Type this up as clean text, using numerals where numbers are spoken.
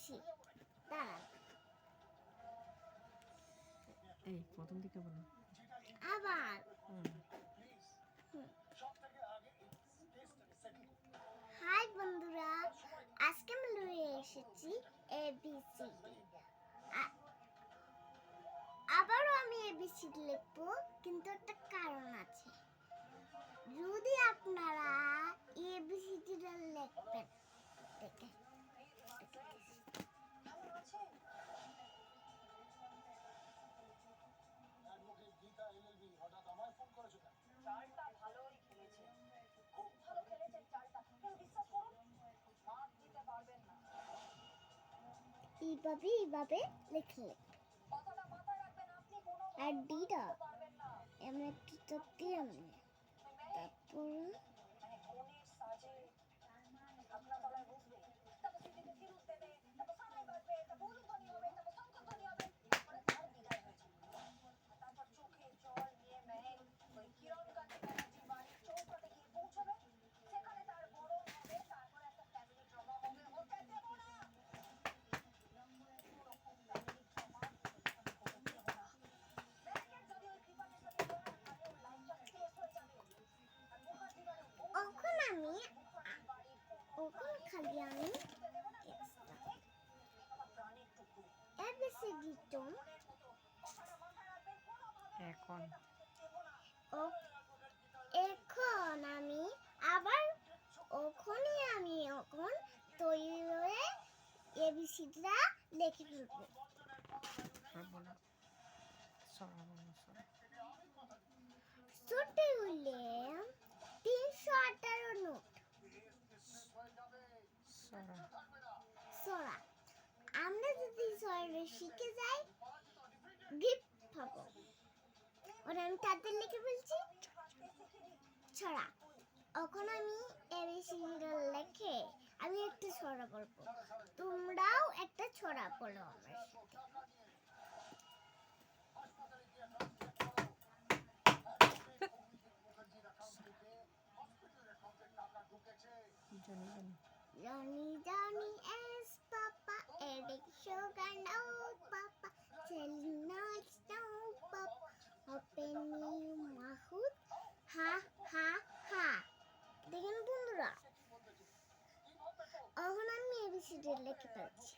লিখছি, দাঁড়ান। এই প্রথম দিকে বলো। আবার হাই বন্ধুরা, আজকে আমি লয়ে এসেছি এবিসিডি। আবারও আমি এবিসিডি লিখবো, কিন্তু একটা কারণ আছে। যদি আপনারা এবিসিডিটা লিখবেন, দেখে এইভাবে লিখলে আর ডিটা এমন একটা দিলাম, তারপর খালি আমি এবিসিডিটা এখন এখন আমি আবার এখন তৈরি হয়ে এবিসিডিটা লিখে ফেলবো। ছোট্ট হইলে 318 নোট সরা। আমরা যদি সরা শিখে যাই, গিফট পাবো। ওরা আমি তাদের লিখে বলছি ছড়া। এখন আমি এবিসিডিটা লিখে আমি একটা ছড়া বলবো, তোমরাও একটা ছড়া বলো আমার সাথে। Johnny, Johnny is Papa, Eric Sugar, no Papa, Jelly nuts, no Papa, open your mouth, ha ha ha. দেখেন বন্ধুরা, এখন আমি এবিসিডি লিখে ফেলছি।